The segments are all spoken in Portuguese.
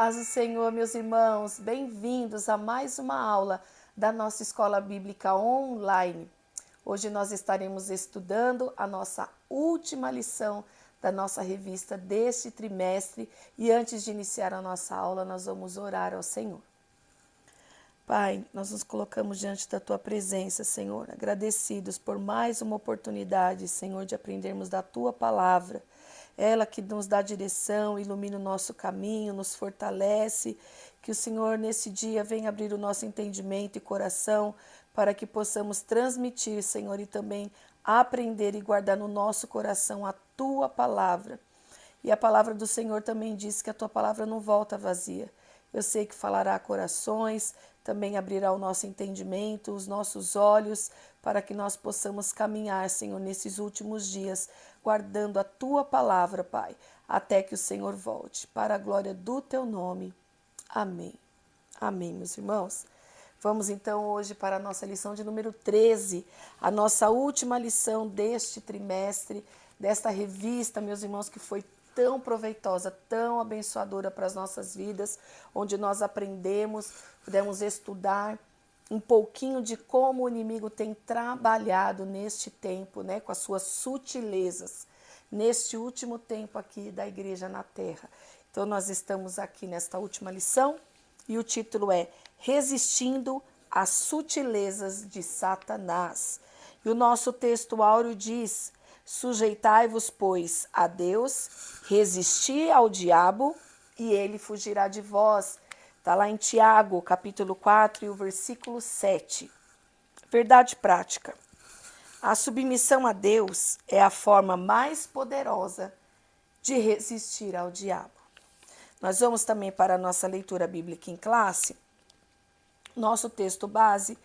paz do Senhor, meus irmãos, bem-vindos a mais uma aula da nossa Escola Bíblica Online. Hoje nós estaremos estudando a nossa última lição da nossa revista deste trimestre e antes de iniciar a nossa aula, nós vamos orar ao Senhor. Pai, nós nos colocamos diante da Tua presença, Senhor, agradecidos por mais uma oportunidade, Senhor, de aprendermos da Tua palavra. Ela que nos dá direção, ilumina o nosso caminho, nos fortalece. Que o Senhor, nesse dia, venha abrir o nosso entendimento e coração para que possamos transmitir, Senhor, e também aprender e guardar no nosso coração a Tua palavra. E a palavra do Senhor também diz que a Tua palavra não volta vazia. Eu sei que falará a corações, também abrirá o nosso entendimento, os nossos olhos, para que nós possamos caminhar, Senhor, nesses últimos dias, guardando a Tua palavra, Pai, até que o Senhor volte, para a glória do Teu nome. Amém. Amém, meus irmãos. Vamos então hoje para a nossa lição de número 13, a nossa última lição deste trimestre, desta revista, meus irmãos, que foi tão proveitosa, tão abençoadora para as nossas vidas, onde nós aprendemos, pudemos estudar um pouquinho de como o inimigo tem trabalhado neste tempo, né, com as suas sutilezas, neste último tempo aqui da igreja na terra. Então nós estamos aqui nesta última lição e o título é Resistindo às Sutilezas de Satanás. E o nosso texto áureo diz: sujeitai-vos, pois, a Deus, resisti ao diabo e ele fugirá de vós. Está lá em Tiago, capítulo 4, e o versículo 7. Verdade prática. A submissão a Deus é a forma mais poderosa de resistir ao diabo. Nós vamos também para a nossa leitura bíblica em classe. Nosso texto base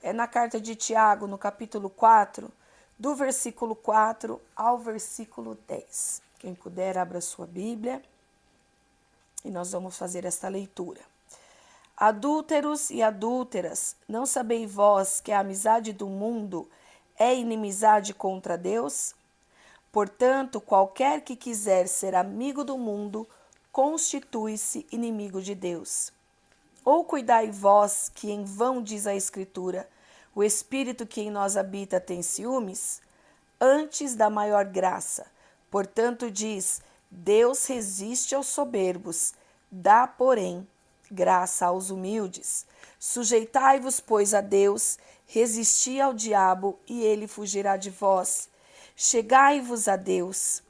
é na carta de Tiago, no capítulo 4, do versículo 4 ao versículo 10. Quem puder, abra sua Bíblia e nós vamos fazer esta leitura. Adúlteros e adúlteras, não sabeis vós que a amizade do mundo é inimizade contra Deus? Portanto, qualquer que quiser ser amigo do mundo, constitui-se inimigo de Deus. Ou cuidai vós, que em vão diz a Escritura, o Espírito que em nós habita tem ciúmes? Antes da maior graça. Portanto, diz, Deus resiste aos soberbos, dá, porém, graça aos humildes. Sujeitai-vos, pois, a Deus, resisti ao diabo, e ele fugirá de vós. Chegai-vos a Deus,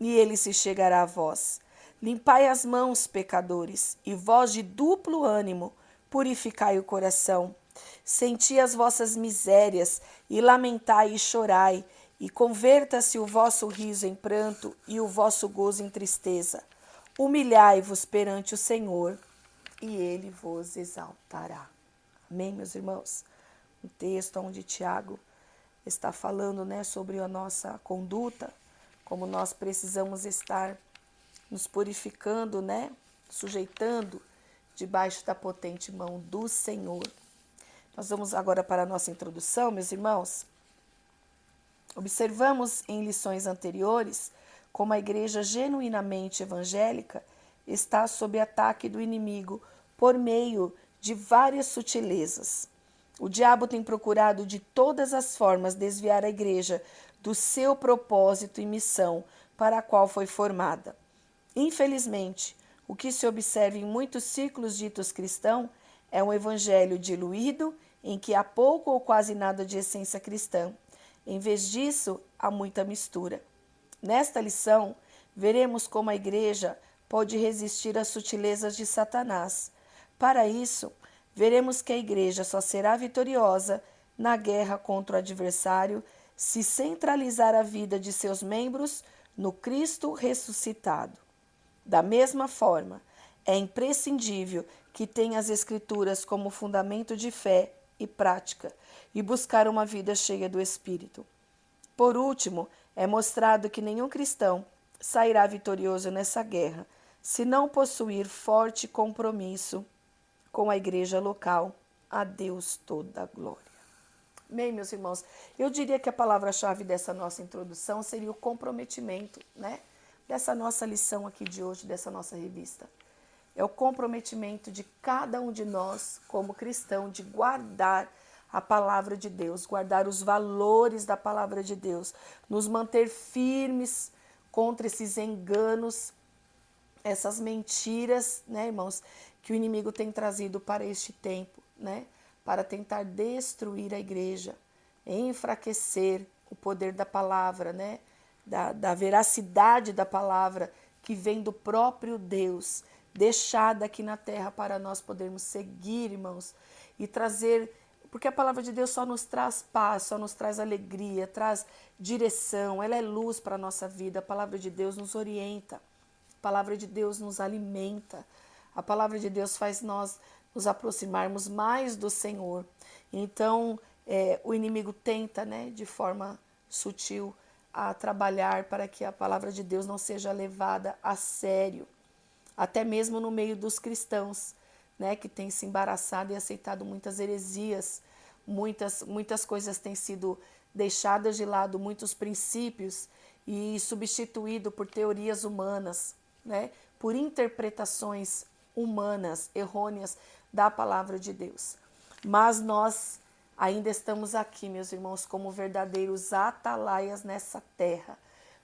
e ele se chegará a vós. Limpai as mãos, pecadores, e vós de duplo ânimo, purificai o coração. Senti as vossas misérias, e lamentai e chorai, e converta-se o vosso riso em pranto, e o vosso gozo em tristeza. Humilhai-vos perante o Senhor, e ele vos exaltará. Amém, meus irmãos? Um texto onde Tiago está falando, né, sobre a nossa conduta, como nós precisamos estar nos purificando, né, sujeitando debaixo da potente mão do Senhor. Nós vamos agora para a nossa introdução, meus irmãos. Observamos em lições anteriores como a igreja genuinamente evangélica está sob ataque do inimigo por meio de várias sutilezas. O diabo tem procurado de todas as formas desviar a igreja do seu propósito e missão para a qual foi formada. Infelizmente, o que se observa em muitos círculos ditos cristãos é um evangelho diluído em que há pouco ou quase nada de essência cristã. Em vez disso, há muita mistura. Nesta lição, veremos como a igreja pode resistir às sutilezas de Satanás. Para isso, veremos que a igreja só será vitoriosa na guerra contra o adversário se centralizar a vida de seus membros no Cristo ressuscitado. Da mesma forma, é imprescindível que tenha as Escrituras como fundamento de fé e prática e buscar uma vida cheia do Espírito. Por último, é mostrado que nenhum cristão sairá vitorioso nessa guerra se não possuir forte compromisso com a igreja local. A Deus toda a glória. Bem, meus irmãos, eu diria que a palavra-chave dessa nossa introdução seria o comprometimento, né? Dessa nossa lição aqui de hoje, dessa nossa revista. É o comprometimento de cada um de nós, como cristão, de guardar a palavra de Deus, guardar os valores da palavra de Deus, nos manter firmes contra esses enganos, essas mentiras, né, irmãos, que o inimigo tem trazido para este tempo, né, para tentar destruir a igreja, enfraquecer o poder da palavra, né, da veracidade da palavra que vem do próprio Deus, deixada aqui na terra para nós podermos seguir, irmãos, e trazer, porque a palavra de Deus só nos traz paz, só nos traz alegria, traz direção, ela é luz para a nossa vida, a palavra de Deus nos orienta, a palavra de Deus nos alimenta, a palavra de Deus faz nós nos aproximarmos mais do Senhor. Então, o inimigo tenta, né, de forma sutil, a trabalhar para que a palavra de Deus não seja levada a sério, até mesmo no meio dos cristãos, né, que tem se embaraçado e aceitado muitas heresias, muitas coisas têm sido deixadas de lado, muitos princípios, e substituído por teorias humanas, né, por interpretações humanas, errôneas da palavra de Deus. Mas nós ainda estamos aqui, meus irmãos, como verdadeiros atalaias nessa terra,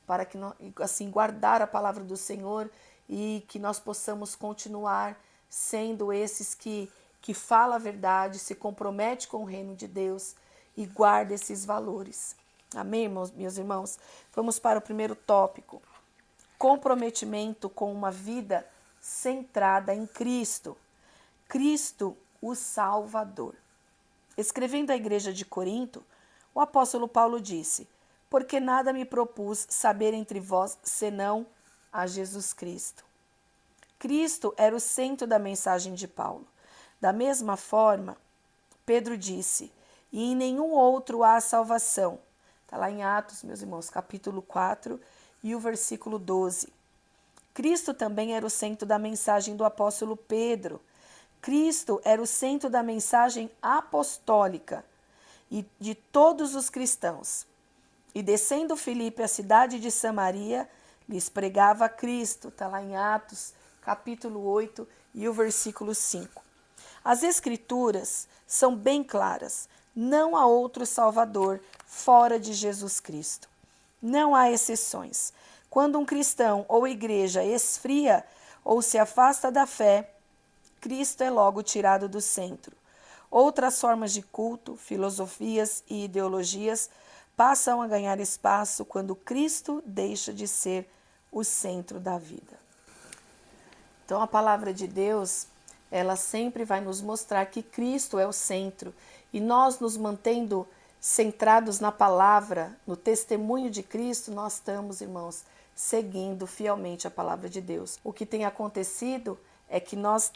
para que nós, assim, guardar a palavra do Senhor e que nós possamos continuar sendo esses que falam a verdade, se compromete com o reino de Deus e guarda esses valores. Amém, irmãos, meus irmãos? Vamos para o primeiro tópico. Comprometimento com uma vida centrada em Cristo. Cristo, o Salvador. Escrevendo à igreja de Corinto, o apóstolo Paulo disse: porque nada me propus saber entre vós senão a Jesus Cristo. Cristo era o centro da mensagem de Paulo. Da mesma forma, Pedro disse: e em nenhum outro há salvação. Está lá em Atos, meus irmãos, capítulo 4 e o versículo 12. Cristo também era o centro da mensagem do apóstolo Pedro. Cristo era o centro da mensagem apostólica e de todos os cristãos. E descendo Filipe à cidade de Samaria, lhes pregava Cristo. Está lá em Atos, capítulo 8 e o versículo 5. As Escrituras são bem claras. Não há outro Salvador fora de Jesus Cristo. Não há exceções. Quando um cristão ou igreja esfria ou se afasta da fé, Cristo é logo tirado do centro. Outras formas de culto, filosofias e ideologias passam a ganhar espaço quando Cristo deixa de ser o centro da vida. Então a palavra de Deus, ela sempre vai nos mostrar que Cristo é o centro e nós nos mantendo centrados na palavra, no testemunho de Cristo, nós estamos, irmãos, seguindo fielmente a palavra de Deus. O que tem acontecido é que nós,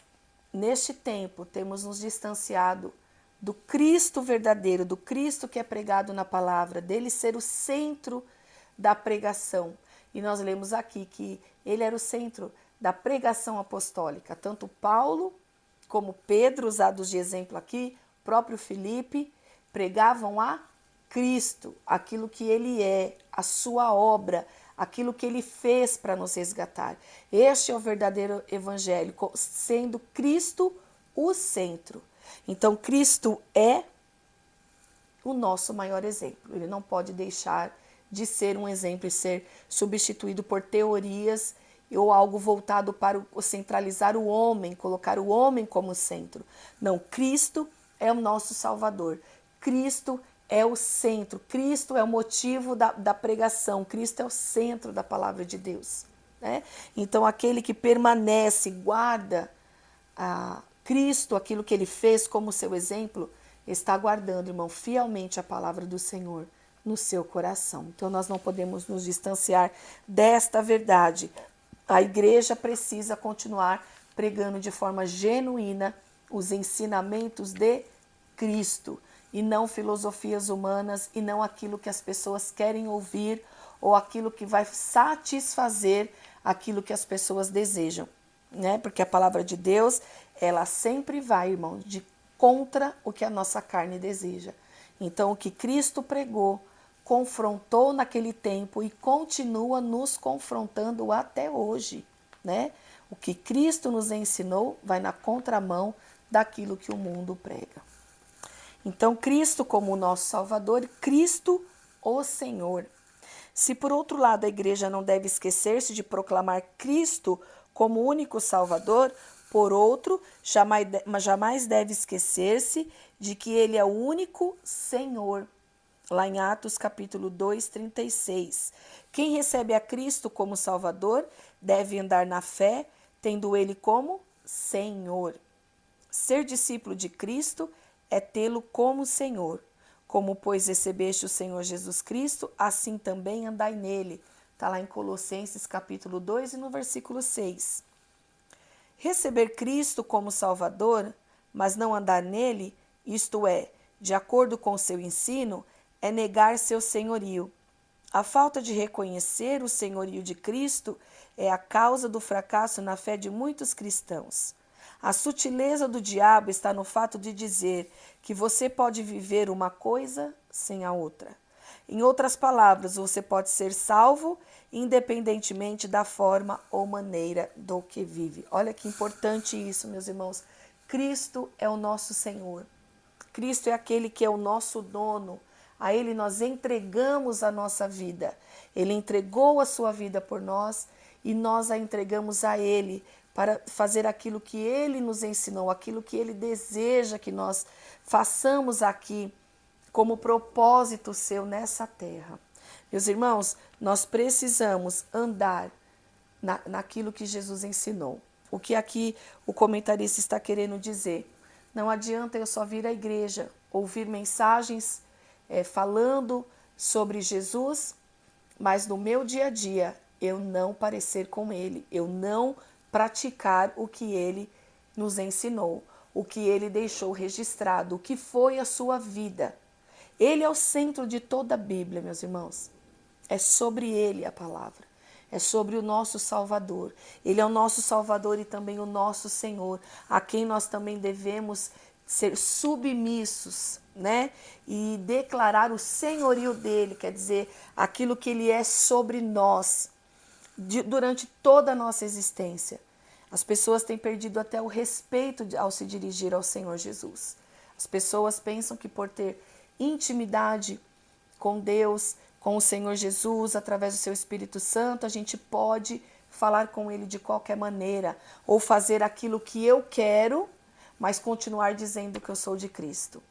neste tempo, temos nos distanciado do Cristo verdadeiro, do Cristo que é pregado na palavra, dele ser o centro da pregação. E nós lemos aqui que ele era o centro da pregação apostólica. Tanto Paulo como Pedro, usados de exemplo aqui, próprio Filipe, pregavam a Cristo, aquilo que ele é, a sua obra, aquilo que ele fez para nos resgatar. Este é o verdadeiro evangelho, sendo Cristo o centro. Então, Cristo é o nosso maior exemplo. Ele não pode deixar de ser um exemplo e ser substituído por teorias ou algo voltado para centralizar o homem, colocar o homem como centro. Não, Cristo é o nosso Salvador. Cristo é o centro, Cristo é o motivo da pregação, Cristo é o centro da palavra de Deus, né? Então, aquele que permanece, guarda a Cristo, aquilo que ele fez como seu exemplo, está guardando, irmão, fielmente a palavra do Senhor no seu coração. Então, nós não podemos nos distanciar desta verdade. A igreja precisa continuar pregando de forma genuína os ensinamentos de Cristo, e não filosofias humanas, e não aquilo que as pessoas querem ouvir, ou aquilo que vai satisfazer aquilo que as pessoas desejam, né? Porque a palavra de Deus, ela sempre vai, irmão, de contra o que a nossa carne deseja. Então, o que Cristo pregou, confrontou naquele tempo e continua nos confrontando até hoje, né? O que Cristo nos ensinou vai na contramão daquilo que o mundo prega. Então, Cristo como o nosso Salvador, Cristo o Senhor. Se por outro lado a igreja não deve esquecer-se de proclamar Cristo como único Salvador, por outro, jamais deve esquecer-se de que Ele é o único Senhor. Lá em Atos capítulo 2, 36. Quem recebe a Cristo como Salvador deve andar na fé, tendo Ele como Senhor. Ser discípulo de Cristo é tê-lo como Senhor. Como, pois, recebeste o Senhor Jesus Cristo, assim também andai nele. Está lá em Colossenses capítulo 2 e no versículo 6. Receber Cristo como Salvador, mas não andar nele, isto é, de acordo com seu ensino, é negar seu senhorio. A falta de reconhecer o senhorio de Cristo é a causa do fracasso na fé de muitos cristãos. A sutileza do diabo está no fato de dizer que você pode viver uma coisa sem a outra. Em outras palavras, você pode ser salvo independentemente da forma ou maneira do que vive. Olha que importante isso, meus irmãos. Cristo é o nosso Senhor. Cristo é aquele que é o nosso dono. A Ele nós entregamos a nossa vida. Ele entregou a sua vida por nós e nós a entregamos a Ele para fazer aquilo que Ele nos ensinou, aquilo que Ele deseja que nós façamos aqui como propósito seu nessa terra. Meus irmãos, nós precisamos andar naquilo que Jesus ensinou. O que aqui o comentarista está querendo dizer? Não adianta eu só vir à igreja, ouvir mensagens falando sobre Jesus, mas no meu dia a dia eu não parecer com Ele, eu não praticar o que Ele nos ensinou, o que Ele deixou registrado, o que foi a sua vida. Ele é o centro de toda a Bíblia, meus irmãos. É sobre Ele a palavra. É sobre o nosso Salvador. Ele é o nosso Salvador e também o nosso Senhor, a quem nós também devemos ser submissos, né? E declarar o senhorio dele, quer dizer, aquilo que ele é sobre nós, durante toda a nossa existência. As pessoas têm perdido até o respeito ao se dirigir ao Senhor Jesus. As pessoas pensam que por ter intimidade com Deus, com o Senhor Jesus, através do seu Espírito Santo, a gente pode falar com Ele de qualquer maneira, ou fazer aquilo que eu quero, mas continuar dizendo que eu sou de Cristo.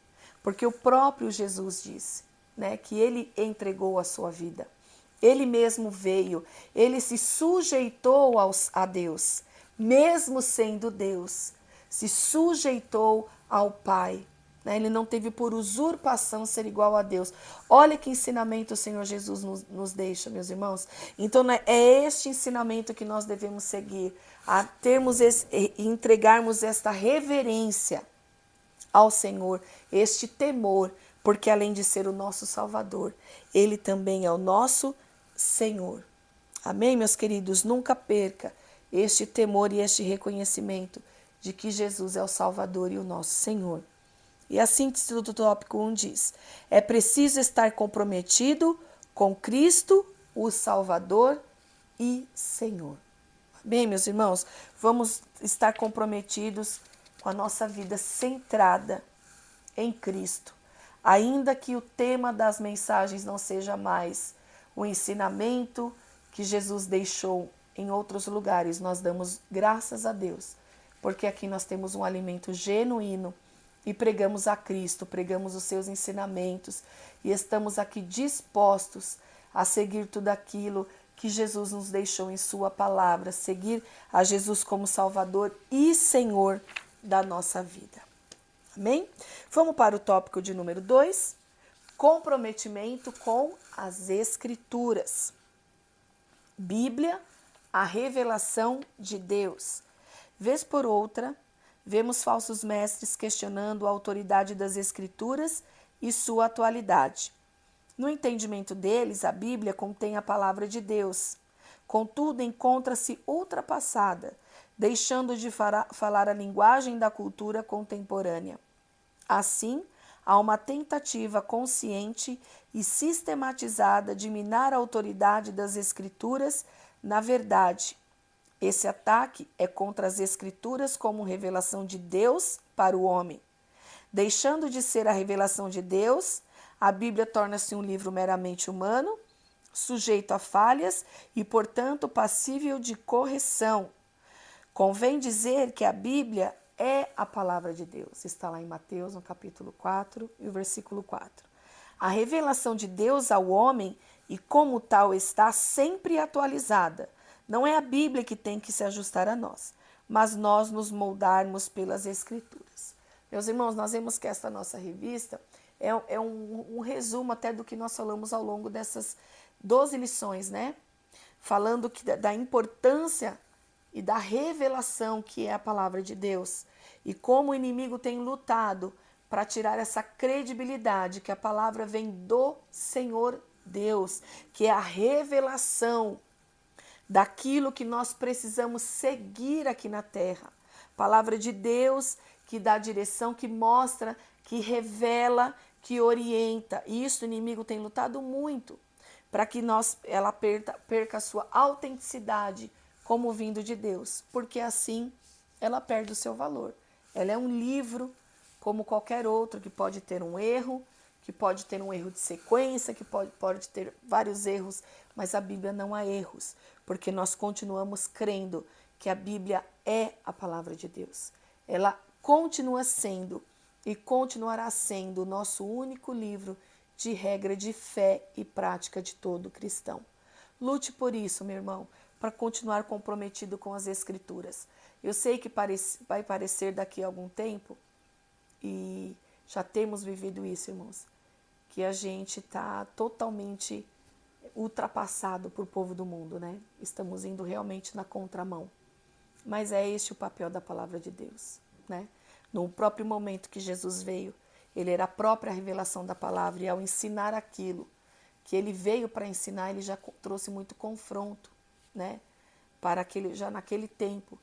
Porque o próprio Jesus disse, né, que Ele entregou a sua vida. Ele mesmo veio, Ele se sujeitou a Deus, mesmo sendo Deus, se sujeitou ao Pai. Ele não teve por usurpação ser igual a Deus. Olha que ensinamento o Senhor Jesus nos deixa, meus irmãos. Então, é este ensinamento que nós devemos seguir, a termos entregarmos esta reverência ao Senhor, este temor, porque além de ser o nosso Salvador, Ele também é o nosso Senhor. Amém, meus queridos? Nunca perca este temor e este reconhecimento de que Jesus é o Salvador e o nosso Senhor. E a síntese do tópico 1 diz: é preciso estar comprometido com Cristo, o Salvador e Senhor. Bem, meus irmãos, vamos estar comprometidos com a nossa vida centrada em Cristo. Ainda que o tema das mensagens não seja mais o ensinamento que Jesus deixou em outros lugares, nós damos graças a Deus, porque aqui nós temos um alimento genuíno e pregamos a Cristo, pregamos os seus ensinamentos e estamos aqui dispostos a seguir tudo aquilo que Jesus nos deixou em sua palavra, seguir a Jesus como Salvador e Senhor da nossa vida. Amém? Vamos para o tópico de número 2, comprometimento com as Escrituras. Bíblia, a revelação de Deus. Vez por outra, vemos falsos mestres questionando a autoridade das Escrituras e sua atualidade. No entendimento deles, a Bíblia contém a palavra de Deus. Contudo, encontra-se ultrapassada, deixando de falar a linguagem da cultura contemporânea. Assim, há uma tentativa consciente e sistematizada de minar a autoridade das Escrituras na verdade, Esse ataque é contra as Escrituras como revelação de Deus para o homem. Deixando de ser a revelação de Deus, a Bíblia torna-se um livro meramente humano, sujeito a falhas e, portanto, passível de correção. Convém dizer que a Bíblia é a palavra de Deus. Está lá em Mateus, no capítulo 4 e o versículo 4. A revelação de Deus ao homem, e como tal está sempre atualizada. Não é a Bíblia que tem que se ajustar a nós, mas nós nos moldarmos pelas Escrituras. Meus irmãos, nós vemos que esta nossa revista é um resumo até do que nós falamos ao longo dessas 12 lições, né? Falando da importância e da revelação que é a palavra de Deus e como o inimigo tem lutado para tirar essa credibilidade que a palavra vem do Senhor Deus, que é a revelação daquilo que nós precisamos seguir aqui na terra. Palavra de Deus que dá direção, que mostra, que revela, que orienta. E isso o inimigo tem lutado muito para que ela perca a sua autenticidade como vindo de Deus, porque assim ela perde o seu valor. Ela é um livro como qualquer outro, que pode ter um erro, que pode ter um erro de sequência, que pode ter vários erros, mas a Bíblia não há erros, porque nós continuamos crendo que a Bíblia é a palavra de Deus. Ela continua sendo e continuará sendo o nosso único livro de regra de fé e prática de todo cristão. Lute por isso, meu irmão, para continuar comprometido com as Escrituras. Eu sei que vai parecer daqui a algum tempo, e já temos vivido isso, irmãos, que a gente está totalmente ultrapassado por povo do mundo, né? Estamos indo realmente na contramão. Mas é este o papel da palavra de Deus, né? No próprio momento que Jesus veio, ele era a própria revelação da palavra, e ao ensinar aquilo que ele veio para ensinar, ele já trouxe muito confronto, né? Para já naquele tempo,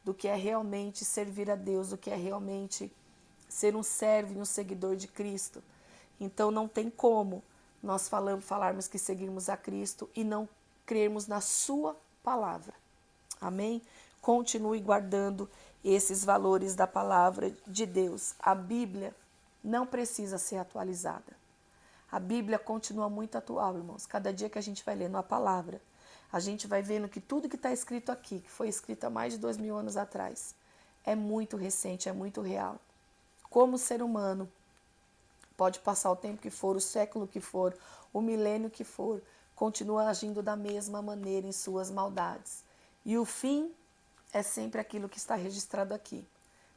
do que é realmente servir a Deus, do que é realmente ser um servo e um seguidor de Cristo. Então não tem como nós falarmos que seguirmos a Cristo e não crermos na sua palavra. Amém? Continue guardando esses valores da palavra de Deus. A Bíblia não precisa ser atualizada. A Bíblia continua muito atual, irmãos. Cada dia que a gente vai lendo a palavra, a gente vai vendo que tudo que está escrito aqui, que foi escrito há mais de 2000 anos atrás, é muito recente, é muito real. Como o ser humano pode passar o tempo que for, o século que for, o milênio que for, continua agindo da mesma maneira em suas maldades. E o fim é sempre aquilo que está registrado aqui.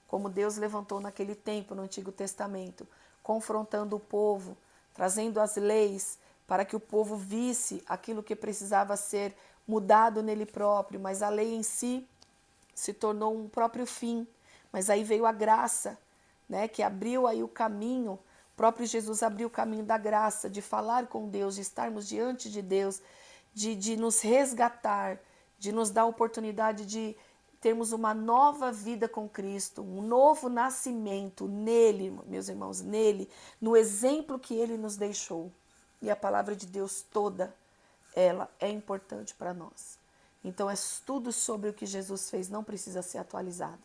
Como Deus levantou naquele tempo, no Antigo Testamento, confrontando o povo, trazendo as leis para que o povo visse aquilo que precisava ser mudado nele próprio, mas a lei em si se tornou um próprio fim. Mas aí veio a graça, né, que abriu aí o caminho. O próprio Jesus abriu o caminho da graça, de falar com Deus, de estarmos diante de Deus, de nos resgatar, de nos dar a oportunidade de termos uma nova vida com Cristo, um novo nascimento nele, meus irmãos, nele, no exemplo que ele nos deixou. E a palavra de Deus toda, ela é importante para nós. Então, tudo sobre o que Jesus fez não precisa ser atualizada.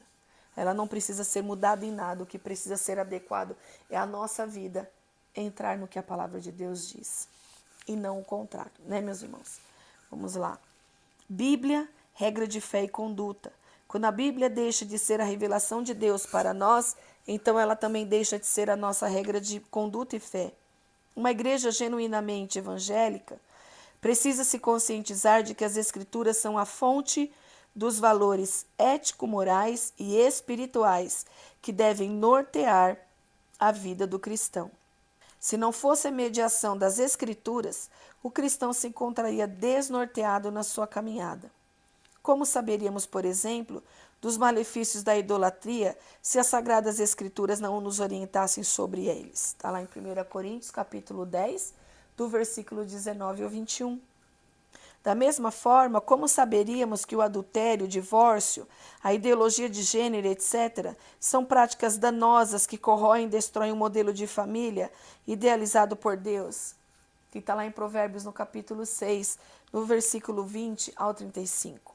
Ela não precisa ser mudada em nada. O que precisa ser adequado é a nossa vida entrar no que a palavra de Deus diz. E não o contrário, né, meus irmãos? Vamos lá. Bíblia, regra de fé e conduta. Quando a Bíblia deixa de ser a revelação de Deus para nós, então ela também deixa de ser a nossa regra de conduta e fé. Uma igreja genuinamente evangélica precisa se conscientizar de que as Escrituras são a fonte dos valores ético-morais e espirituais que devem nortear a vida do cristão. Se não fosse a mediação das Escrituras, o cristão se encontraria desnorteado na sua caminhada. Como saberíamos, por exemplo, dos malefícios da idolatria se as Sagradas Escrituras não nos orientassem sobre eles? Está lá em 1 Coríntios, capítulo 10, do versículo 19 ao 21. Da mesma forma, como saberíamos que o adultério, o divórcio, a ideologia de gênero, etc., são práticas danosas que corroem e destroem o modelo de família idealizado por Deus? Que está lá em Provérbios, no capítulo 6, no versículo 20 ao 35.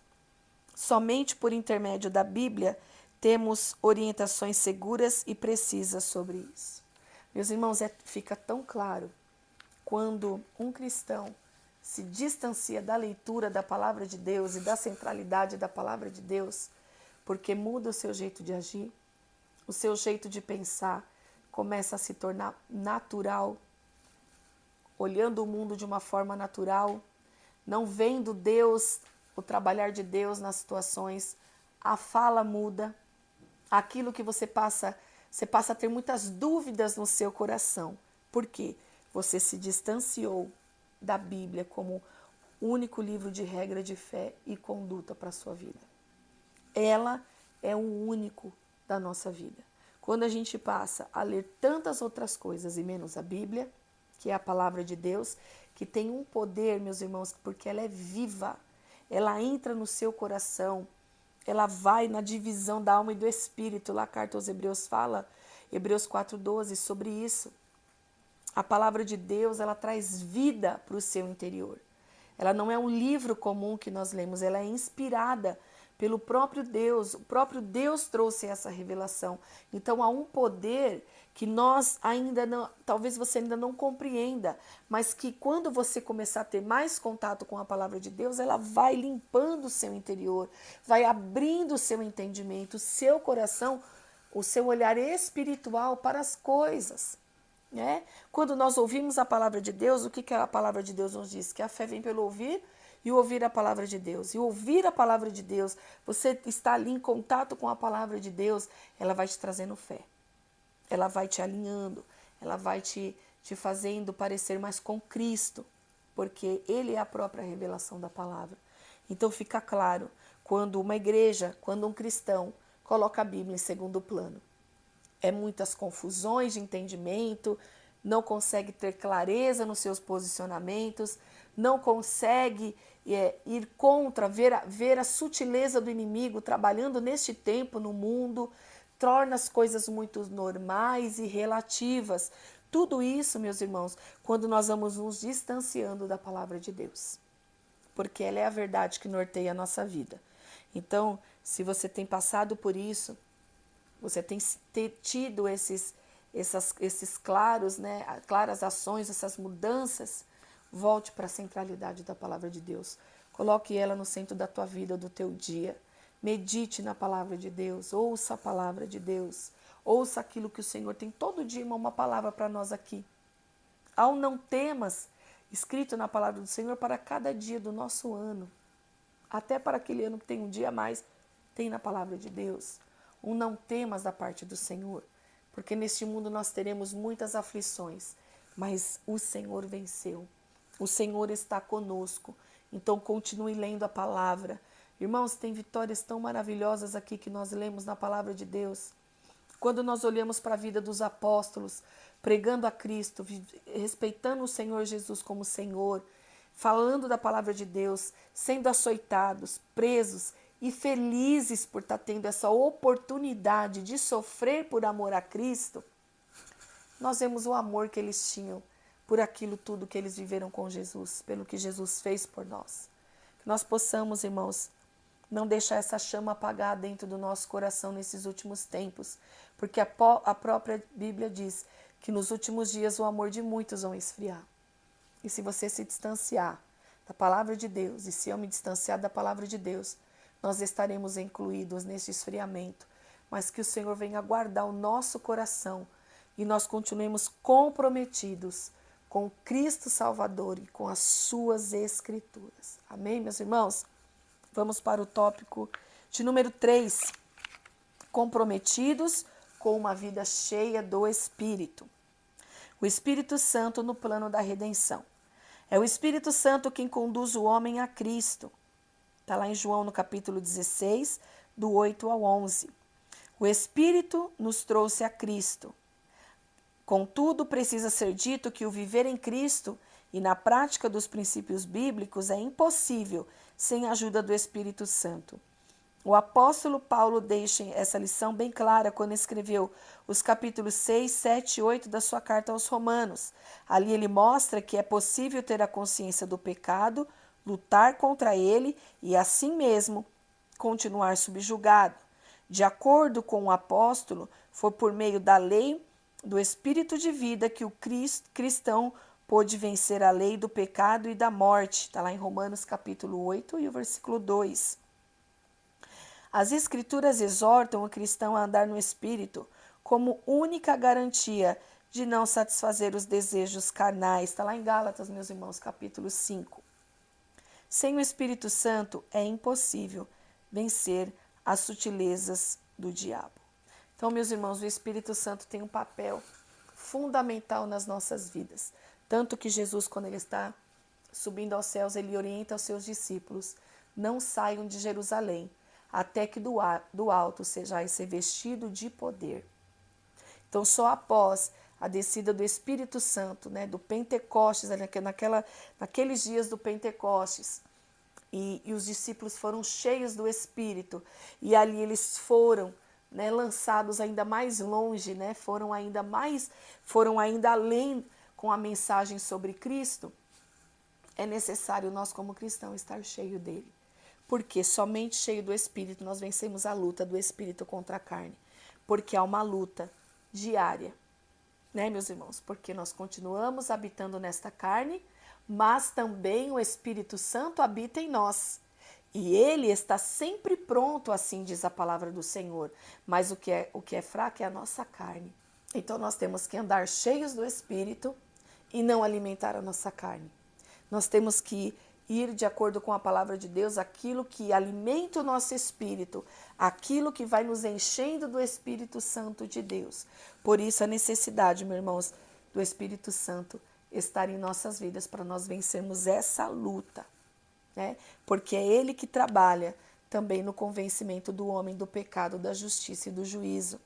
Somente por intermédio da Bíblia temos orientações seguras e precisas sobre isso. Meus irmãos, fica tão claro quando um cristão se distancia da leitura da palavra de Deus e da centralidade da palavra de Deus, porque muda o seu jeito de agir, o seu jeito de pensar começa a se tornar natural, olhando o mundo de uma forma natural, não vendo Deus, o trabalhar de Deus nas situações, a fala muda, aquilo que você passa a ter muitas dúvidas no seu coração. Por quê? Você se distanciou da Bíblia como único livro de regra de fé e conduta para a sua vida. Ela é o único da nossa vida. Quando a gente passa a ler tantas outras coisas e menos a Bíblia, que é a palavra de Deus, que tem um poder, meus irmãos, porque ela é viva, ela entra no seu coração, ela vai na divisão da alma e do espírito. Lá a carta aos Hebreus fala, Hebreus 4:12, sobre isso. A palavra de Deus, ela traz vida para o seu interior. Ela não é um livro comum que nós lemos, ela é inspirada pelo próprio Deus. O próprio Deus trouxe essa revelação. Então há um poder que nós ainda não, talvez você ainda não compreenda, mas que quando você começar a ter mais contato com a palavra de Deus, ela vai limpando o seu interior, vai abrindo o seu entendimento, o seu coração, o seu olhar espiritual para as coisas. Né? Quando nós ouvimos a palavra de Deus, o que a palavra de Deus nos diz? Que a fé vem pelo ouvir e ouvir a palavra de Deus. E ouvir a palavra de Deus, você está ali em contato com a palavra de Deus, ela vai te trazendo fé. Ela vai te alinhando, ela vai te fazendo parecer mais com Cristo, porque Ele é a própria revelação da palavra. Então fica claro, quando uma igreja, quando um cristão coloca a Bíblia em segundo plano, é muitas confusões de entendimento, não consegue ter clareza nos seus posicionamentos, não consegue ir contra, ver a sutileza do inimigo trabalhando neste tempo no mundo, torna as coisas muito normais e relativas. Tudo isso, meus irmãos, quando nós vamos nos distanciando da palavra de Deus, porque ela é a verdade que norteia a nossa vida. Então, se você tem passado por isso, você tem tido esses claros, né, claras ações, essas mudanças, volte para a centralidade da palavra de Deus. Coloque ela no centro da tua vida, do teu dia. Medite na palavra de Deus, ouça a palavra de Deus, ouça aquilo que o Senhor tem todo dia, uma palavra para nós aqui. Há um não temas escrito na palavra do Senhor para cada dia do nosso ano. Até para aquele ano que tem um dia a mais, tem na palavra de Deus. Um não temas da parte do Senhor, porque neste mundo nós teremos muitas aflições, mas o Senhor venceu, o Senhor está conosco, então continue lendo a palavra. Irmãos, tem vitórias tão maravilhosas aqui que nós lemos na palavra de Deus. Quando nós olhamos para a vida dos apóstolos, pregando a Cristo, respeitando o Senhor Jesus como Senhor, falando da palavra de Deus, sendo açoitados, presos, e felizes por estar tendo essa oportunidade de sofrer por amor a Cristo, nós vemos o amor que eles tinham por aquilo tudo que eles viveram com Jesus, pelo que Jesus fez por nós. Que nós possamos, irmãos, não deixar essa chama apagar dentro do nosso coração nesses últimos tempos, porque a própria Bíblia diz que nos últimos dias o amor de muitos vão esfriar. E se você se distanciar da palavra de Deus, e se eu me distanciar da palavra de Deus, nós estaremos incluídos nesse esfriamento, mas que o Senhor venha guardar o nosso coração e nós continuemos comprometidos com Cristo Salvador e com as suas Escrituras. Amém, meus irmãos? Vamos para o tópico de número 3, comprometidos com uma vida cheia do Espírito. O Espírito Santo no plano da redenção. É o Espírito Santo quem conduz o homem a Cristo. Está lá em João, no capítulo 16, do 8 ao 11. O Espírito nos trouxe a Cristo. Contudo, precisa ser dito que o viver em Cristo e na prática dos princípios bíblicos é impossível sem a ajuda do Espírito Santo. O apóstolo Paulo deixa essa lição bem clara quando escreveu os capítulos 6, 7 e 8 da sua carta aos Romanos. Ali ele mostra que é possível ter a consciência do pecado, lutar contra ele e, assim mesmo, continuar subjugado. De acordo com o apóstolo, foi por meio da lei do Espírito de vida que o cristão pôde vencer a lei do pecado e da morte. Está lá em Romanos capítulo 8 e o versículo 2. As Escrituras exortam o cristão a andar no Espírito como única garantia de não satisfazer os desejos carnais. Está lá em Gálatas, meus irmãos, capítulo 5. Sem o Espírito Santo é impossível vencer as sutilezas do diabo. Então, meus irmãos, o Espírito Santo tem um papel fundamental nas nossas vidas. Tanto que Jesus, quando ele está subindo aos céus, ele orienta aos seus discípulos: não saiam de Jerusalém, até que do alto sejais revestido de poder. Então, só após a descida do Espírito Santo, né, do Pentecostes, naqueles dias do Pentecostes, e os discípulos foram cheios do Espírito, e ali eles foram, né, lançados ainda mais longe, né, foram ainda além com a mensagem sobre Cristo. É necessário nós, como cristãos, estar cheio dele. Porque somente cheio do Espírito nós vencemos a luta do Espírito contra a carne. Porque há uma luta diária, né, meus irmãos? Porque nós continuamos habitando nesta carne, mas também o Espírito Santo habita em nós. E ele está sempre pronto, assim diz a palavra do Senhor. Mas o que é fraco é a nossa carne. Então nós temos que andar cheios do Espírito e não alimentar a nossa carne. Nós temos que ir de acordo com a palavra de Deus, aquilo que alimenta o nosso espírito, aquilo que vai nos enchendo do Espírito Santo de Deus. Por isso a necessidade, meus irmãos, do Espírito Santo estar em nossas vidas para nós vencermos essa luta, né? Porque é ele que trabalha também no convencimento do homem do pecado, da justiça e do juízo.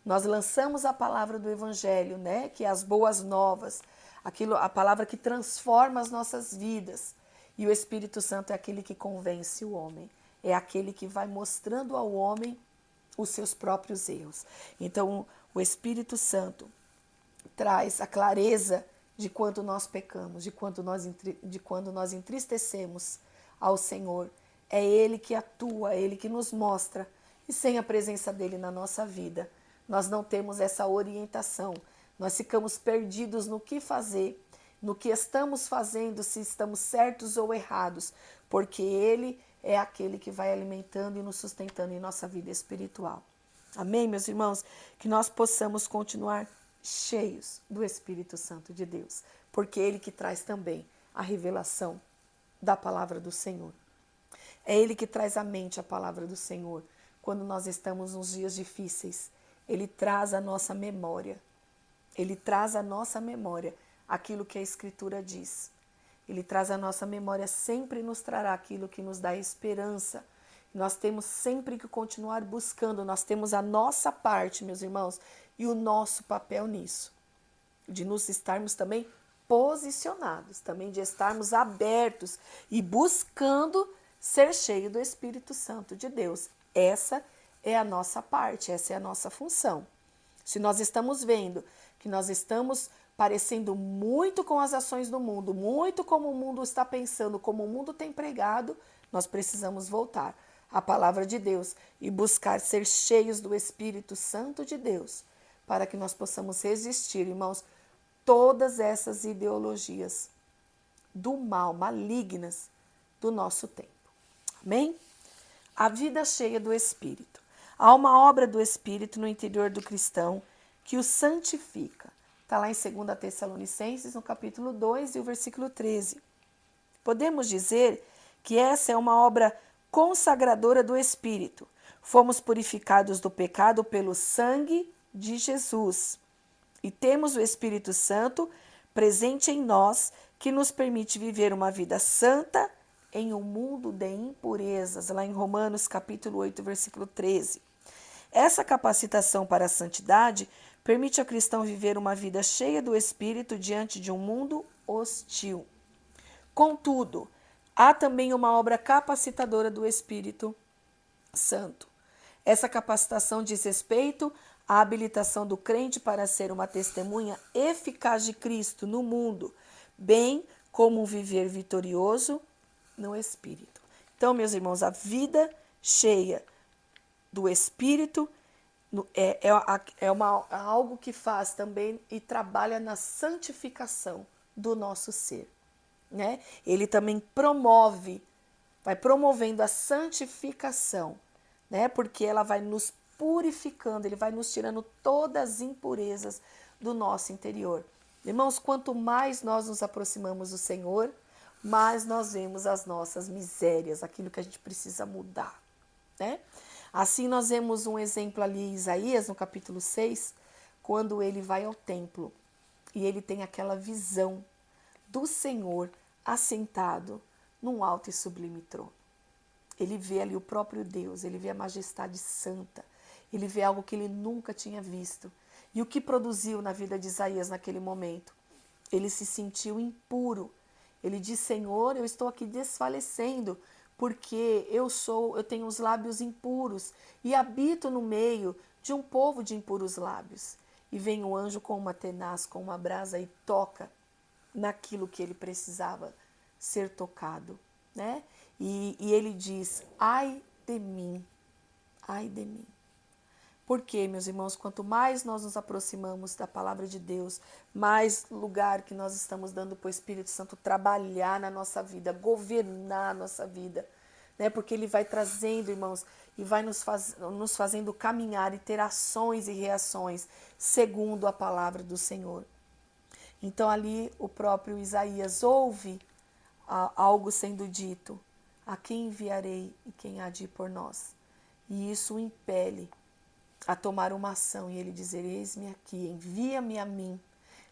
Nós lançamos a palavra do Evangelho, né? Que é as boas novas, a palavra que transforma as nossas vidas. E o Espírito Santo é aquele que convence o homem, é aquele que vai mostrando ao homem os seus próprios erros. Então, o Espírito Santo traz a clareza de quando nós pecamos, de quando nós entristecemos ao Senhor. É Ele que atua, é Ele que nos mostra. E sem a presença dEle na nossa vida, nós não temos essa orientação. Nós ficamos perdidos no que fazer, no que estamos fazendo, se estamos certos ou errados, porque Ele é aquele que vai alimentando e nos sustentando em nossa vida espiritual. Amém, meus irmãos? Que nós possamos continuar cheios do Espírito Santo de Deus, porque é Ele que traz também a revelação da palavra do Senhor. É Ele que traz à mente a palavra do Senhor. Quando nós estamos nos dias difíceis, Ele traz à nossa memória. Ele traz à nossa memória aquilo que a Escritura diz. Ele traz à nossa memória, sempre nos trará aquilo que nos dá esperança. Nós temos sempre que continuar buscando, nós temos a nossa parte, meus irmãos, e o nosso papel nisso. De nos estarmos também posicionados, também de estarmos abertos e buscando ser cheio do Espírito Santo de Deus. Essa é a nossa parte, essa é a nossa função. Se nós estamos vendo que nós estamos parecendo muito com as ações do mundo, muito como o mundo está pensando, como o mundo tem pregado, nós precisamos voltar à palavra de Deus e buscar ser cheios do Espírito Santo de Deus, para que nós possamos resistir, irmãos, todas essas ideologias do mal, malignas do nosso tempo. Amém? A vida cheia do Espírito. Há uma obra do Espírito no interior do cristão que o santifica. Está lá em 2 Tessalonicenses, no capítulo 2 e o versículo 13. Podemos dizer que essa é uma obra consagradora do Espírito. Fomos purificados do pecado pelo sangue de Jesus. E temos o Espírito Santo presente em nós, que nos permite viver uma vida santa em um mundo de impurezas. Lá em Romanos, capítulo 8, versículo 13. Essa capacitação para a santidade permite ao cristão viver uma vida cheia do Espírito diante de um mundo hostil. Contudo, há também uma obra capacitadora do Espírito Santo. Essa capacitação diz respeito à habilitação do crente para ser uma testemunha eficaz de Cristo no mundo, bem como um viver vitorioso no Espírito. Então, meus irmãos, a vida cheia do Espírito, algo que faz também e trabalha na santificação do nosso ser, né? Ele também vai promovendo a santificação, né? Porque ela vai nos purificando, ele vai nos tirando todas as impurezas do nosso interior. Irmãos, quanto mais nós nos aproximamos do Senhor, mais nós vemos as nossas misérias, aquilo que a gente precisa mudar, né? Assim nós vemos um exemplo ali em Isaías, no capítulo 6, quando ele vai ao templo e ele tem aquela visão do Senhor assentado num alto e sublime trono. Ele vê ali o próprio Deus, ele vê a majestade santa, ele vê algo que ele nunca tinha visto. E o que produziu na vida de Isaías naquele momento? Ele se sentiu impuro. Ele diz: Senhor, eu estou aqui desfalecendo, porque eu tenho os lábios impuros e habito no meio de um povo de impuros lábios. E vem o anjo com uma tenaz, com uma brasa e toca naquilo que ele precisava ser tocado, né? E ele diz: ai de mim, ai de mim. Porque, meus irmãos, quanto mais nós nos aproximamos da palavra de Deus, mais lugar que nós estamos dando para o Espírito Santo trabalhar na nossa vida, governar a nossa vida, né? Porque ele vai trazendo, irmãos, e vai nos fazendo caminhar e ter ações e reações segundo a palavra do Senhor. Então ali o próprio Isaías ouve algo sendo dito: a quem enviarei e quem há de ir por nós? E isso o impele a tomar uma ação e ele dizer: eis-me aqui, envia-me a mim.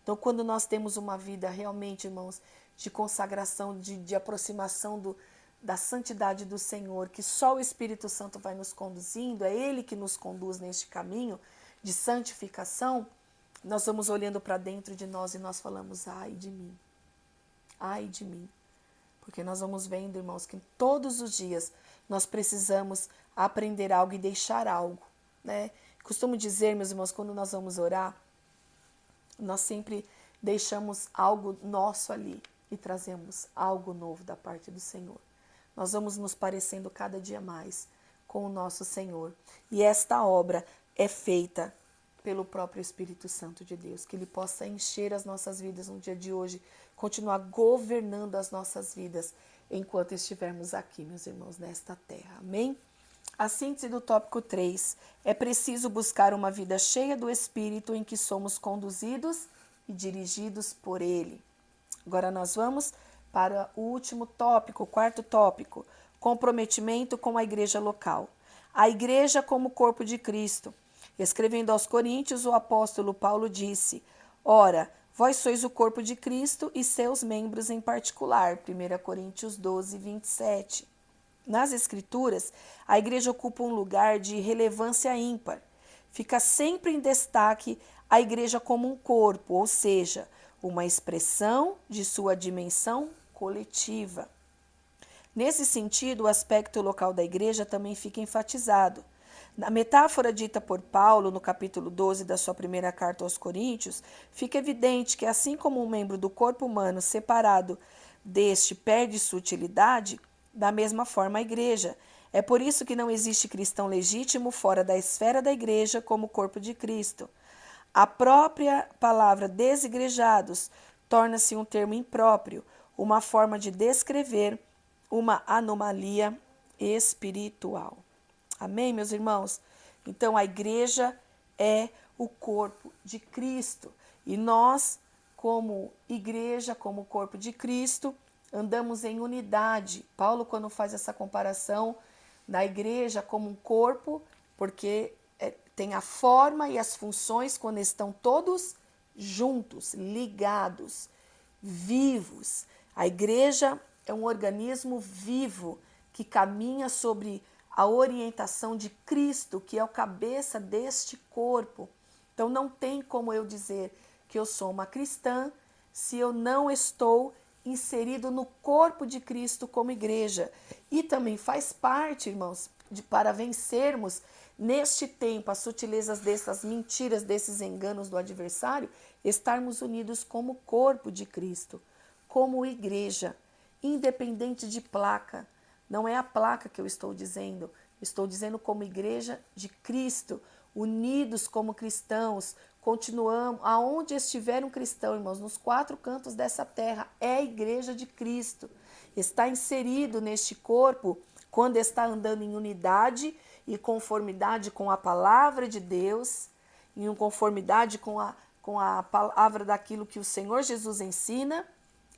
Então, quando nós temos uma vida realmente, irmãos, de consagração, de aproximação da santidade do Senhor, que só o Espírito Santo vai nos conduzindo, é Ele que nos conduz neste caminho de santificação, nós vamos olhando para dentro de nós e nós falamos: ai de mim, ai de mim. Porque nós vamos vendo, irmãos, que todos os dias nós precisamos aprender algo e deixar algo, né? Costumo dizer, meus irmãos, quando nós vamos orar, nós sempre deixamos algo nosso ali e trazemos algo novo da parte do Senhor. Nós vamos nos parecendo cada dia mais com o nosso Senhor. E esta obra é feita pelo próprio Espírito Santo de Deus, que Ele possa encher as nossas vidas no dia de hoje, continuar governando as nossas vidas enquanto estivermos aqui, meus irmãos, nesta terra. Amém? A síntese do tópico 3, é preciso buscar uma vida cheia do Espírito em que somos conduzidos e dirigidos por Ele. Agora nós vamos para o último tópico, o quarto tópico, comprometimento com a igreja local. A igreja como corpo de Cristo. Escrevendo aos Coríntios, o apóstolo Paulo disse: ora, vós sois o corpo de Cristo e seus membros em particular. 1 Coríntios 12, 27. Nas Escrituras, a igreja ocupa um lugar de relevância ímpar. Fica sempre em destaque a igreja como um corpo, ou seja, uma expressão de sua dimensão coletiva. Nesse sentido, o aspecto local da igreja também fica enfatizado. Na metáfora dita por Paulo no capítulo 12 da sua primeira carta aos Coríntios, fica evidente que, assim como um membro do corpo humano separado deste perde sua utilidade, da mesma forma a igreja. É por isso que não existe cristão legítimo fora da esfera da igreja como corpo de Cristo. A própria palavra desigrejados torna-se um termo impróprio, uma forma de descrever uma anomalia espiritual. Amém, meus irmãos? Então, a igreja é o corpo de Cristo. E nós, como igreja, como corpo de Cristo, andamos em unidade. Paulo, quando faz essa comparação da igreja como um corpo, porque tem a forma e as funções quando estão todos juntos, ligados, vivos. A igreja é um organismo vivo que caminha sobre a orientação de Cristo, que é o cabeça deste corpo. Então não tem como eu dizer que eu sou uma cristã se eu não estou inserido no corpo de Cristo como igreja. E também faz parte, irmãos, para vencermos neste tempo as sutilezas dessas mentiras, desses enganos do adversário, estarmos unidos como corpo de Cristo, como igreja, independente de placa. Não é a placa que eu estou dizendo Estou dizendo como igreja de Cristo, unidos como cristãos, continuamos, aonde estiver um cristão, irmãos, nos 4 cantos dessa terra, é a igreja de Cristo. Está inserido neste corpo quando está andando em unidade e conformidade com a palavra de Deus, em conformidade com a palavra daquilo que o Senhor Jesus ensina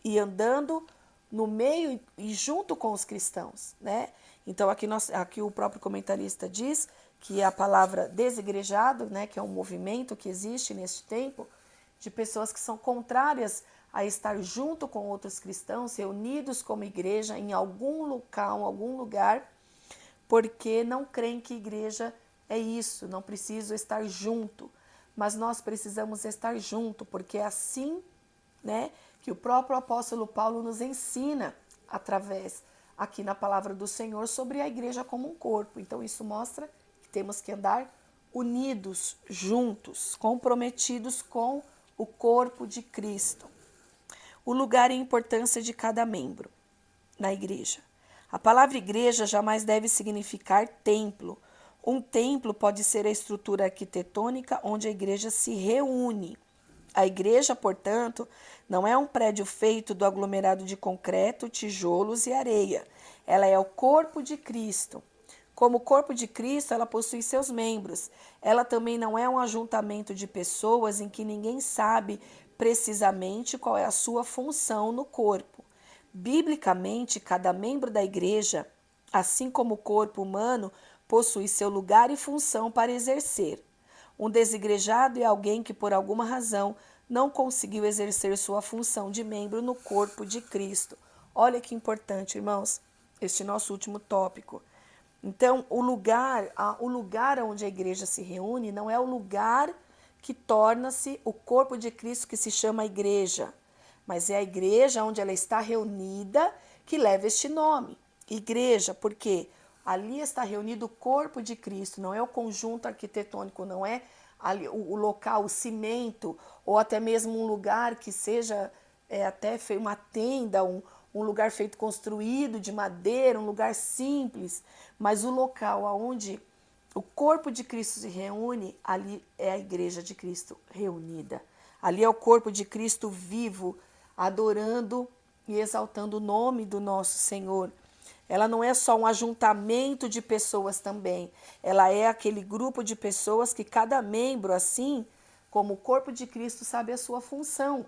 e andando no meio e junto com os cristãos, né? Então aqui o próprio comentarista diz que a palavra desigrejado, né, que é um movimento que existe neste tempo, de pessoas que são contrárias a estar junto com outros cristãos, reunidos como igreja em algum local, algum lugar, porque não creem que igreja é isso, não preciso estar junto. Mas nós precisamos estar junto, porque é assim, né, que o próprio apóstolo Paulo nos ensina através aqui na palavra do Senhor sobre a igreja como um corpo. Então isso mostra que temos que andar unidos, juntos, comprometidos com o corpo de Cristo. O lugar e a importância de cada membro na igreja. A palavra igreja jamais deve significar templo. Um templo pode ser a estrutura arquitetônica onde a igreja se reúne. A igreja, portanto, não é um prédio feito do aglomerado de concreto, tijolos e areia. Ela é o corpo de Cristo. Como corpo de Cristo, ela possui seus membros. Ela também não é um ajuntamento de pessoas em que ninguém sabe precisamente qual é a sua função no corpo. Biblicamente, cada membro da igreja, assim como o corpo humano, possui seu lugar e função para exercer. Um desigrejado é alguém que, por alguma razão, não conseguiu exercer sua função de membro no corpo de Cristo. Olha que importante, irmãos, este nosso último tópico. Então, o lugar onde a igreja se reúne não é o lugar que torna-se o corpo de Cristo que se chama igreja, mas é a igreja onde ela está reunida que leva este nome. Igreja, porque ali está reunido o corpo de Cristo, não é o conjunto arquitetônico, não é ali o local, o cimento, ou até mesmo um lugar que seja até uma tenda, um lugar feito construído de madeira, um lugar simples, mas o local onde o corpo de Cristo se reúne, ali é a igreja de Cristo reunida. Ali é o corpo de Cristo vivo, adorando e exaltando o nome do nosso Senhor. Ela não é só um ajuntamento de pessoas também. Ela é aquele grupo de pessoas que cada membro, assim como o corpo de Cristo, sabe a sua função.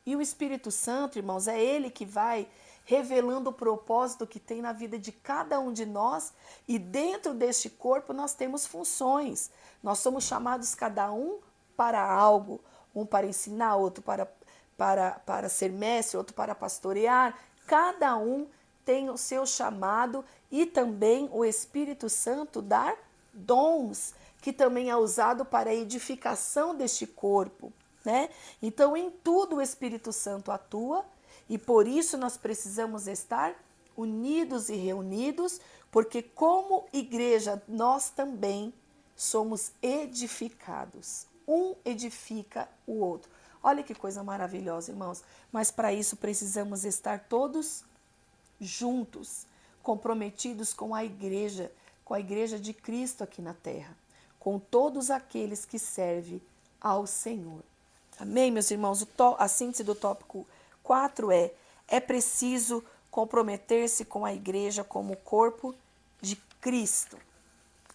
E o Espírito Santo, irmãos, é ele que vai revelando o propósito que tem na vida de cada um de nós. E dentro deste corpo nós temos funções. Nós somos chamados cada um para algo. Um para ensinar, outro para ser mestre, outro para pastorear. Cada um tem o seu chamado e também o Espírito Santo dá dons, que também é usado para a edificação deste corpo, né? Então, em tudo o Espírito Santo atua e por isso nós precisamos estar unidos e reunidos, porque como igreja nós também somos edificados. Um edifica o outro. Olha que coisa maravilhosa, irmãos. Mas para isso precisamos estar todos juntos, comprometidos com a igreja de Cristo aqui na terra, com todos aqueles que servem ao Senhor. Amém, meus irmãos? A síntese do tópico 4 é preciso comprometer-se com a igreja como corpo de Cristo.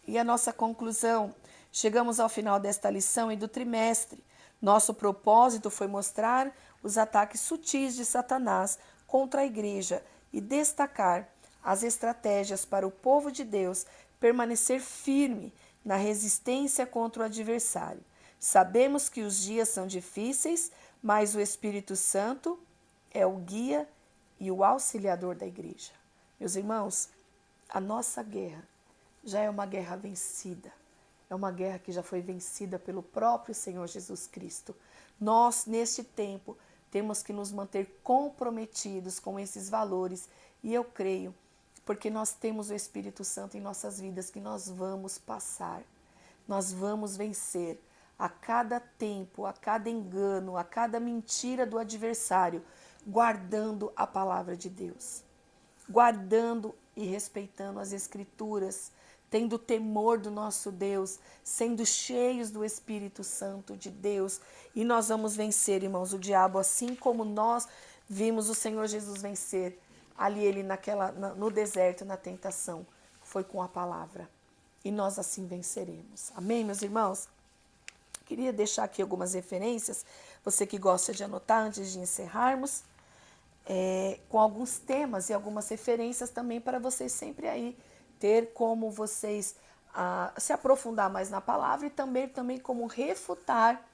E a nossa conclusão, chegamos ao final desta lição e do trimestre. Nosso propósito foi mostrar os ataques sutis de Satanás contra a igreja e destacar as estratégias para o povo de Deus permanecer firme na resistência contra o adversário. Sabemos que os dias são difíceis, mas o Espírito Santo é o guia e o auxiliador da igreja. Meus irmãos, a nossa guerra já é uma guerra vencida. É uma guerra que já foi vencida pelo próprio Senhor Jesus Cristo. Nós, neste tempo, temos que nos manter comprometidos com esses valores. E eu creio, porque nós temos o Espírito Santo em nossas vidas, que nós vamos passar. Nós vamos vencer a cada tempo, a cada engano, a cada mentira do adversário, guardando a palavra de Deus. Guardando e respeitando as Escrituras, tendo temor do nosso Deus, sendo cheios do Espírito Santo de Deus. E nós vamos vencer, irmãos, o diabo, assim como nós vimos o Senhor Jesus vencer ali ele no deserto, na tentação. Foi com a palavra. E nós assim venceremos. Amém, meus irmãos? Queria deixar aqui algumas referências, você que gosta de anotar antes de encerrarmos, com alguns temas e algumas referências também para vocês sempre aí ter como vocês se aprofundar mais na palavra e também como refutar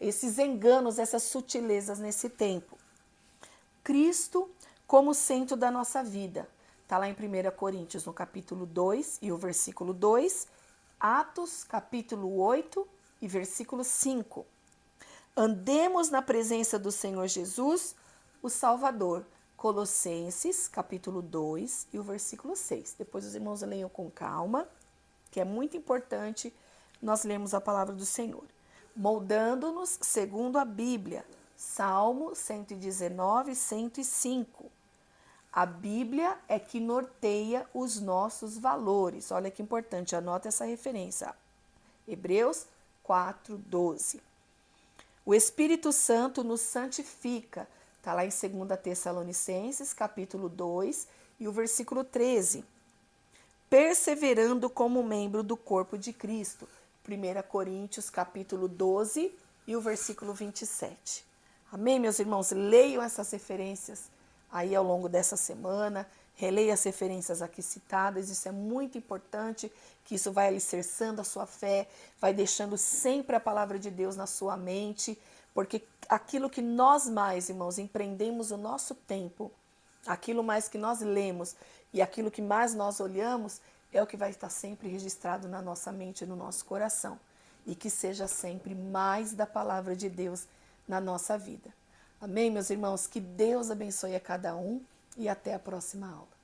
esses enganos, essas sutilezas nesse tempo. Cristo como centro da nossa vida. Está lá em 1 Coríntios, no capítulo 2 e o versículo 2, Atos, capítulo 8 e versículo 5. Andemos na presença do Senhor Jesus, o Salvador. Colossenses, capítulo 2 e o versículo 6. Depois os irmãos leiam com calma, que é muito importante nós lermos a palavra do Senhor. Moldando-nos segundo a Bíblia, Salmo 119, 105. A Bíblia é que norteia os nossos valores. Olha que importante, anota essa referência. Hebreus 4, 12. O Espírito Santo nos santifica. Está lá em 2 Tessalonicenses, capítulo 2 e o versículo 13. Perseverando como membro do corpo de Cristo. 1 Coríntios, capítulo 12 e o versículo 27. Amém, meus irmãos? Leiam essas referências aí ao longo dessa semana. Releia as referências aqui citadas. Isso é muito importante, que isso vai alicerçando a sua fé, vai deixando sempre a palavra de Deus na sua mente, porque aquilo que nós mais, irmãos, empreendemos o nosso tempo, aquilo mais que nós lemos e aquilo que mais nós olhamos, é o que vai estar sempre registrado na nossa mente e no nosso coração. E que seja sempre mais da palavra de Deus na nossa vida. Amém, meus irmãos? Que Deus abençoe a cada um e até a próxima aula.